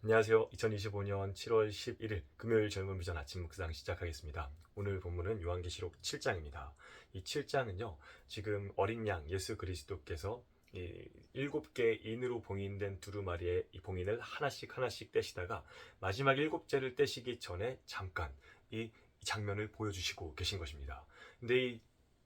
안녕하세요. 2025년 7월 11일 금요일 젊은 비전 아침 묵상 시작하겠습니다. 오늘 본문은 요한계시록 7장입니다. 이 7장은요, 지금 어린 양 예수 그리스도께서 이 7개 인으로 봉인된 두루마리의 이 봉인을 하나씩 하나씩 떼시다가 마지막 7개를 떼시기 전에 잠깐 이 장면을 보여주시고 계신 것입니다. 근데 이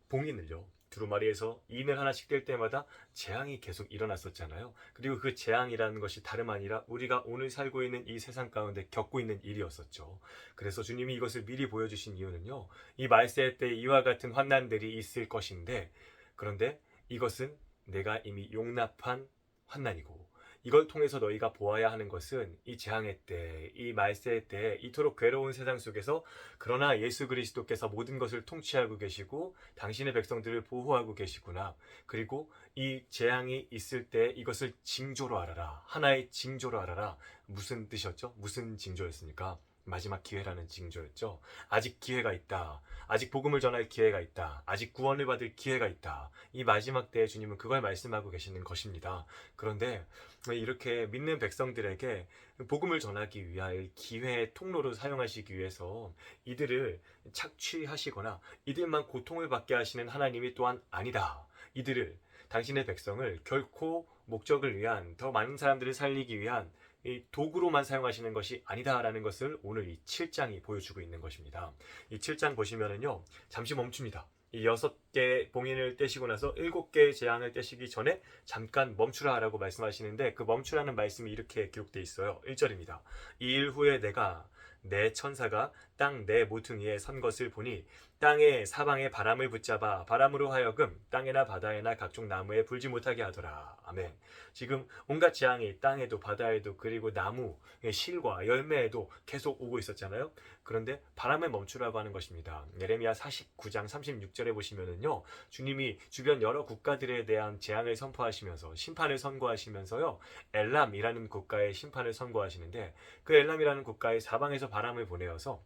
봉인을요, 두루마리에서 인을 하나씩 뗄 때마다 재앙이 계속 일어났었잖아요. 그리고 그 재앙이라는 것이 다름 아니라 우리가 오늘 살고 있는 이 세상 가운데 겪고 있는 일이었었죠. 그래서 주님이 이것을 미리 보여주신 이유는요, 이 말세 때 이와 같은 환난들이 있을 것인데, 그런데 이것은 내가 이미 용납한 환난이고, 이걸 통해서 너희가 보아야 하는 것은 이 재앙의 때, 이 말세의 때, 이토록 괴로운 세상 속에서 그러나 예수 그리스도께서 모든 것을 통치하고 계시고 당신의 백성들을 보호하고 계시구나. 그리고 이 재앙이 있을 때 이것을 징조로 알아라. 하나의 징조로 알아라. 무슨 뜻이었죠? 무슨 징조였습니까? 마지막 기회라는 징조였죠. 아직 기회가 있다. 아직 복음을 전할 기회가 있다. 아직 구원을 받을 기회가 있다. 이 마지막 때에 주님은 그걸 말씀하고 계시는 것입니다. 그런데 이렇게 믿는 백성들에게 복음을 전하기 위할 기회의 통로로 사용하시기 위해서 이들을 착취하시거나 이들만 고통을 받게 하시는 하나님이 또한 아니다. 이들을, 당신의 백성을 결코 목적을 위한, 더 많은 사람들을 살리기 위한 이 도구로만 사용하시는 것이 아니다라는 것을 오늘 이 7장이 보여주고 있는 것입니다. 이 7장 보시면은요, 잠시 멈춥니다. 이 6개 봉인을 떼시고 나서 7개의 재앙을 떼시기 전에 잠깐 멈추라 라고 말씀하시는데, 그 멈추라는 말씀이 이렇게 기록되어 있어요. 1절입니다. 이 일 후에 내가 내 천사가 땅 내 모퉁이에 선 것을 보니 땅의 사방에 바람을 붙잡아 바람으로 하여금 땅에나 바다에나 각종 나무에 불지 못하게 하더라. 아멘. 지금 온갖 재앙이 땅에도 바다에도 그리고 나무, 실과 열매에도 계속 오고 있었잖아요. 그런데 바람을 멈추라고 하는 것입니다. 예레미야 49장 36절에 보시면은요, 주님이 주변 여러 국가들에 대한 재앙을 선포하시면서 심판을 선고하시면서요, 엘람이라는 국가의 심판을 선고하시는데, 그 엘람이라는 국가의 사방에서 바람을 보내어서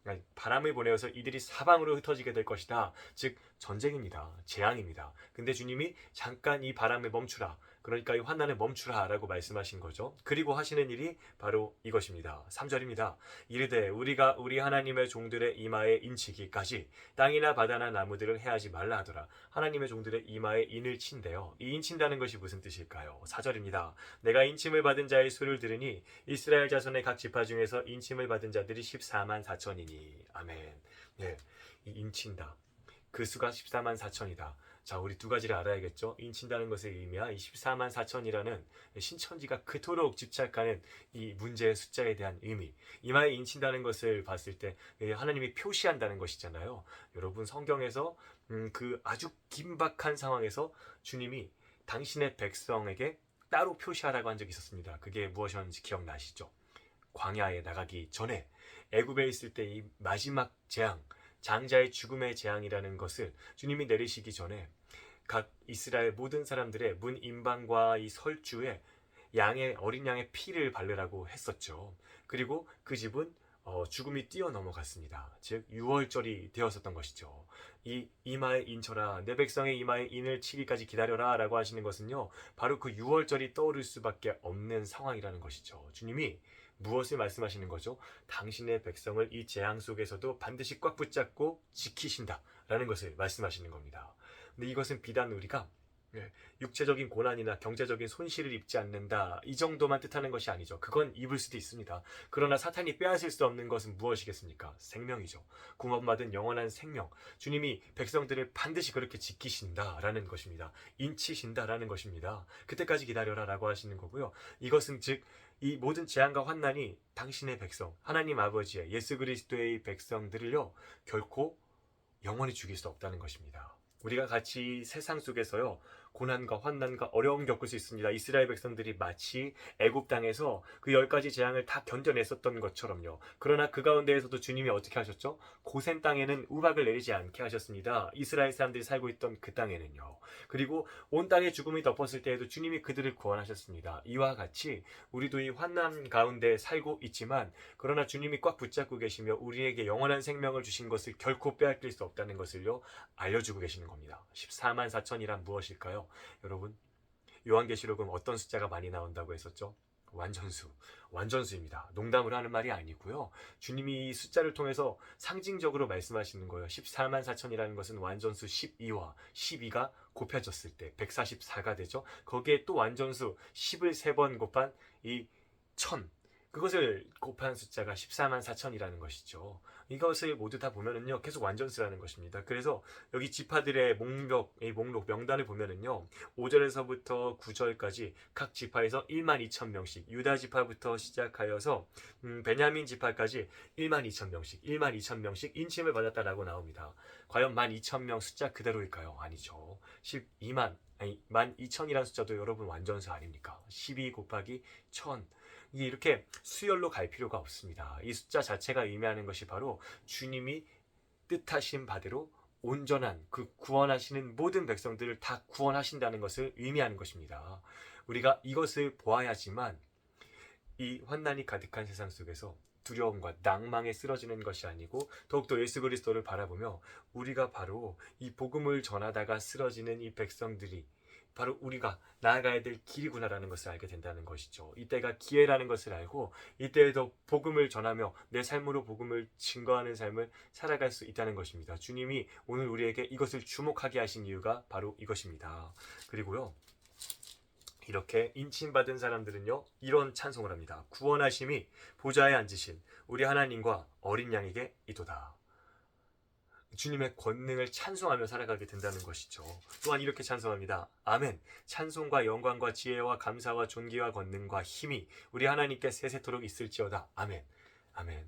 이들이 사방으로 흩어지게 될 것이다. 즉 전쟁입니다. 재앙입니다. 근데 주님이 잠깐 이 바람을 멈추라. 그러니까 이 환난을 멈추라 라고 말씀하신 거죠. 그리고 하시는 일이 바로 이것입니다. 3절입니다. 이르되 우리가 우리 하나님의 종들의 이마에 인치기까지 땅이나 바다나 나무들을 해하지 말라 하더라. 하나님의 종들의 이마에 인을 친대요. 이 인친다는 것이 무슨 뜻일까요? 4절입니다. 내가 인침을 받은 자의 수를 들으니 이스라엘 자손의 각 지파 중에서 인침을 받은 자들이 14만 4천이니. 아멘. 네, 이 인친다. 그 수가 14만 4천이다. 자, 우리 두 가지를 알아야겠죠. 인친다는 것의 의미와 이 14만 4천이라는 신천지가 그토록 집착하는 이 문제의 숫자에 대한 의미, 이마에 인친다는 것을 봤을 때 하나님이 표시한다는 것이잖아요. 여러분, 성경에서 그 아주 긴박한 상황에서 주님이 당신의 백성에게 따로 표시하라고 한 적이 있었습니다. 그게 무엇이었는지 기억나시죠? 광야에 나가기 전에 애굽에 있을 때 이 마지막 재앙, 장자의 죽음의 재앙이라는 것을 주님이 내리시기 전에 각 이스라엘 모든 사람들의 문 임방과 이 설주에 어린 양의 피를 바르라고 했었죠. 그리고 그 집은 죽음이 뛰어넘어갔습니다. 즉 유월절이 되었었던 것이죠. 이 이마에 인쳐라, 내 백성의 이마에 인을 치기까지 기다려라 라고 하시는 것은요, 바로 그 유월절이 떠오를 수밖에 없는 상황이라는 것이죠. 주님이 무엇을 말씀하시는 거죠? 당신의 백성을 이 재앙 속에서도 반드시 꽉 붙잡고 지키신다 라는 것을 말씀하시는 겁니다. 근데 이것은 비단 우리가 육체적인 고난이나 경제적인 손실을 입지 않는다, 이 정도만 뜻하는 것이 아니죠. 그건 입을 수도 있습니다. 그러나 사탄이 빼앗을 수 없는 것은 무엇이겠습니까? 생명이죠. 구원받은 영원한 생명, 주님이 백성들을 반드시 그렇게 지키신다라는 것입니다. 인치신다라는 것입니다. 그때까지 기다려라 라고 하시는 거고요. 이것은 즉 이 모든 재앙과 환난이 당신의 백성, 하나님 아버지의 예수 그리스도의 백성들을요, 결코 영원히 죽일 수 없다는 것입니다. 우리가 같이 세상 속에서요, 고난과 환난과 어려움 겪을 수 있습니다. 이스라엘 백성들이 마치 애굽 땅에서 그 10가지 재앙을 다 견뎌냈었던 것처럼요. 그러나 그 가운데에서도 주님이 어떻게 하셨죠? 고센 땅에는 우박을 내리지 않게 하셨습니다. 이스라엘 사람들이 살고 있던 그 땅에는요. 그리고 온 땅에 죽음이 덮었을 때에도 주님이 그들을 구원하셨습니다. 이와 같이 우리도 이 환난 가운데 살고 있지만, 그러나 주님이 꽉 붙잡고 계시며 우리에게 영원한 생명을 주신 것을 결코 빼앗길 수 없다는 것을요, 알려주고 계시는 겁니다. 14만 4천이란 무엇일까요? 여러분, 요한계시록은 어떤 숫자가 많이 나온다고 했었죠? 완전수입니다. 농담을 하는 말이 아니고요. 주님이 이 숫자를 통해서 상징적으로 말씀하시는 거예요. 14만 4천이라는 것은 완전수 12와 12가 곱해졌을 때 144가 되죠. 거기에 또 완전수 10을 3번 곱한 이 1000, 그것을 곱한 숫자가 14만 4천이라는 것이죠. 이것을 모두 다 보면은요, 계속 완전수라는 것입니다. 그래서 여기 지파들의 목록, 명단을 보면은요, 5절에서부터 9절까지 각 지파에서 1만 2천 명씩, 유다 지파부터 시작하여서 베냐민 지파까지 1만 2천 명씩, 1만 2천 명씩 인침을 받았다라고 나옵니다. 과연 1만 2천 명 숫자 그대로일까요? 아니죠. 12만, 아니 1만 2천이라는 숫자도 여러분 완전수 아닙니까? 12 곱하기 1000, 이렇게 수열로 갈 필요가 없습니다. 이 숫자 자체가 의미하는 것이 바로 주님이 뜻하신 바대로 온전한 그 구원하시는 모든 백성들을 다 구원하신다는 것을 의미하는 것입니다. 우리가 이것을 보아야지만 이 환난이 가득한 세상 속에서 두려움과 낭망에 쓰러지는 것이 아니고 더욱더 예수 그리스도를 바라보며 우리가 바로 이 복음을 전하다가 쓰러지는 이 백성들이 바로 우리가 나아가야 될 길이구나라는 것을 알게 된다는 것이죠. 이때가 기회라는 것을 알고 이때에도 복음을 전하며 내 삶으로 복음을 증거하는 삶을 살아갈 수 있다는 것입니다. 주님이 오늘 우리에게 이것을 주목하게 하신 이유가 바로 이것입니다. 그리고요, 이렇게 인침받은 사람들은요, 이런 찬송을 합니다. 구원하심이 보좌에 앉으신 우리 하나님과 어린 양에게 이도다. 주님의 권능을 찬송하며 살아가게 된다는 것이죠. 또한 이렇게 찬송합니다. 아멘. 찬송과 영광과 지혜와 감사와 존귀와 권능과 힘이 우리 하나님께 세세토록 있을지어다. 아멘. 아멘.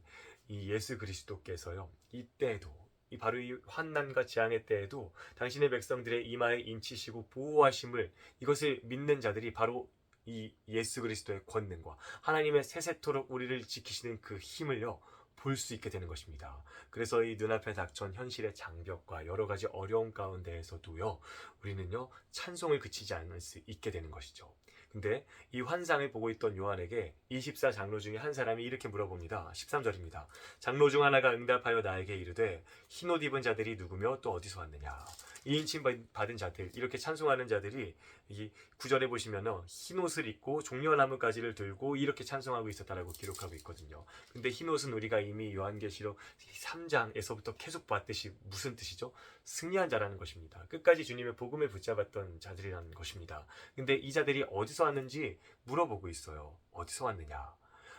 이 예수 그리스도께서요, 이때에도 바로 이 환난과 재앙의 때에도 당신의 백성들의 이마에 인치시고 보호하심을, 이것을 믿는 자들이 바로 이 예수 그리스도의 권능과 하나님의 세세토록 우리를 지키시는 그 힘을요, 볼 수 있게 되는 것입니다. 그래서 이 눈앞에 닥쳐온 현실의 장벽과 여러 가지 어려움 가운데에서도요, 우리는요, 찬송을 그치지 않을 수 있게 되는 것이죠. 근데 이 환상을 보고 있던 요한에게 24 장로 중에 한 사람이 이렇게 물어봅니다. 13절입니다. 장로 중 하나가 응답하여 나에게 이르되 흰 옷 입은 자들이 누구며 또 어디서 왔느냐. 이 인침 받은 자들, 이렇게 찬송하는 자들이 이 9절에 보시면 흰 옷을 입고 종려나무 가지를 들고 이렇게 찬송하고 있었다라고 기록하고 있거든요. 근데 흰 옷은 우리가 이미 요한계시록 3장에서부터 계속 봤듯이 무슨 뜻이죠? 승리한 자라는 것입니다. 끝까지 주님의 복음을 붙잡았던 자들이라는 것입니다. 근데 이 자들이 어디서 왔는지 물어보고 있어요. 어디서 왔느냐?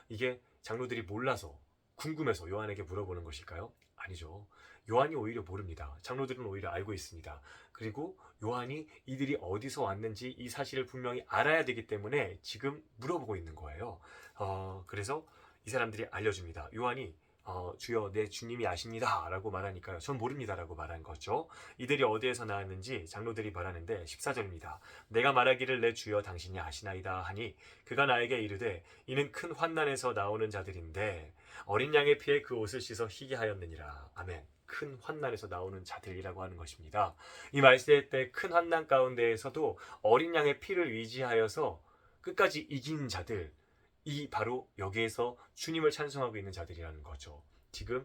이게 장로들이 몰라서, 궁금해서 요한에게 물어보는 것일까요? 아니죠. 요한이 오히려 모릅니다. 장로들은 오히려 알고 있습니다. 그리고 요한이 이들이 어디서 왔는지 이 사실을 분명히 알아야 되기 때문에 지금 물어보고 있는 거예요. 그래서 이 사람들이 알려줍니다. 요한이 주여 내 주님이 아십니다 라고 말하니까요, 전 모릅니다 라고 말한 거죠. 이들이 어디에서 나왔는지 장로들이 말하는데 14절입니다. 내가 말하기를 내 주여 당신이 아시나이다 하니 그가 나에게 이르되 이는 큰 환난에서 나오는 자들인데 어린 양의 피에 그 옷을 씻어 희게 하였느니라. 아멘. 큰 환난에서 나오는 자들이라고 하는 것입니다. 이 말세 때 큰 환난 가운데에서도 어린 양의 피를 의지하여서 끝까지 이긴 자들, 이 바로 여기에서 주님을 찬송하고 있는 자들이라는 거죠. 지금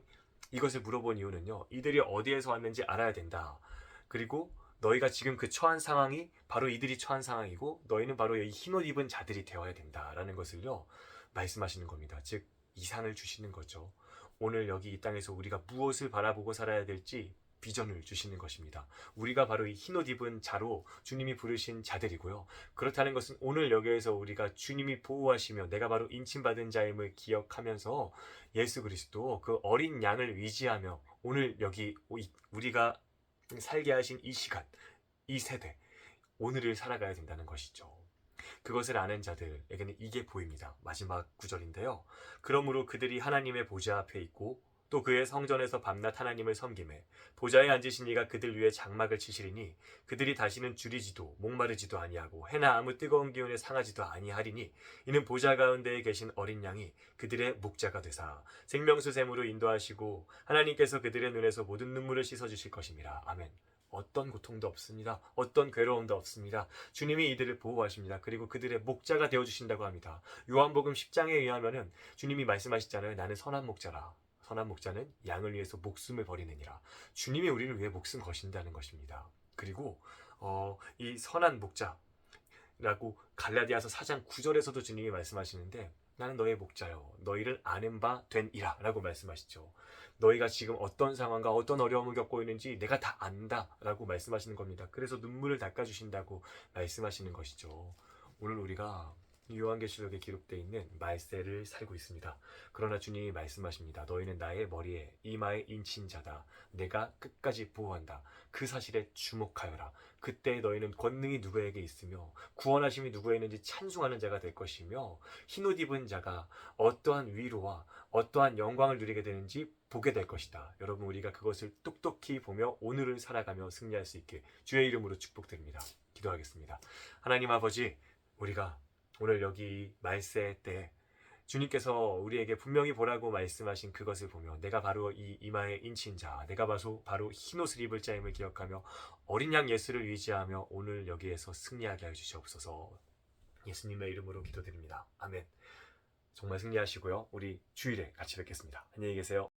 이것을 물어본 이유는요, 이들이 어디에서 왔는지 알아야 된다. 그리고 너희가 지금 그 처한 상황이 바로 이들이 처한 상황이고 너희는 바로 이 흰옷 입은 자들이 되어야 된다라는 것을요, 말씀하시는 겁니다. 즉 이상을 주시는 거죠. 오늘 여기 이 땅에서 우리가 무엇을 바라보고 살아야 될지 비전을 주시는 것입니다. 우리가 바로 이 흰옷 입은 자로 주님이 부르신 자들이고요. 그렇다는 것은 오늘 여기에서 우리가 주님이 보호하시며 내가 바로 인침받은 자임을 기억하면서 예수 그리스도 그 어린 양을 위지하며 오늘 여기 우리가 살게 하신 이 시간, 이 세대, 오늘을 살아가야 된다는 것이죠. 그것을 아는 자들에게는 이게 보입니다. 마지막 구절인데요. 그러므로 그들이 하나님의 보좌 앞에 있고 또 그의 성전에서 밤낮 하나님을 섬기매 보좌에 앉으신 이가 그들 위에 장막을 치시리니 그들이 다시는 줄이지도 목마르지도 아니하고 해나 아무 뜨거운 기운에 상하지도 아니하리니 이는 보좌 가운데에 계신 어린 양이 그들의 목자가 되사 생명수 샘으로 인도하시고 하나님께서 그들의 눈에서 모든 눈물을 씻어주실 것임이라. 아멘. 어떤 고통도 없습니다. 어떤 괴로움도 없습니다. 주님이 이들을 보호하십니다. 그리고 그들의 목자가 되어주신다고 합니다. 요한복음 10장에 의하면 주님이 말씀하시잖아요. 나는 선한 목자라. 선한 목자는 양을 위해서 목숨을 버리느니라. 주님이 우리를 위해 목숨 거신다는 것입니다. 그리고 이 선한 목자, 라고 갈라디아서 4장 9절에서도 주님이 말씀하시는데 나는 너의 목자요 너희를 아는 바 된이라 라고 말씀하시죠. 너희가 지금 어떤 상황과 어떤 어려움을 겪고 있는지 내가 다 안다 라고 말씀하시는 겁니다. 그래서 눈물을 닦아주신다고 말씀하시는 것이죠. 오늘 우리가 요한계시록에 기록되어 있는 말세를 살고 있습니다. 그러나 주님이 말씀하십니다. 너희는 나의 머리에 이마에 인친 자다. 내가 끝까지 보호한다. 그 사실에 주목하여라. 그때 너희는 권능이 누구에게 있으며 구원하심이 누구에 있는지 찬송하는 자가 될 것이며 흰옷 입은 자가 어떠한 위로와 어떠한 영광을 누리게 되는지 보게 될 것이다. 여러분 우리가 그것을 똑똑히 보며 오늘을 살아가며 승리할 수 있게 주의 이름으로 축복드립니다. 기도하겠습니다. 하나님 아버지, 우리가 오늘 여기 말세 때 주님께서 우리에게 분명히 보라고 말씀하신 그것을 보며 내가 바로 이 이마에 인친 자, 내가 바로 흰옷을 입을 자임을 기억하며 어린 양 예수를 의지하며 오늘 여기에서 승리하게 하여 주시옵소서. 예수님의 이름으로 기도드립니다. 아멘. 정말 승리하시고요. 우리 주일에 같이 뵙겠습니다. 안녕히 계세요.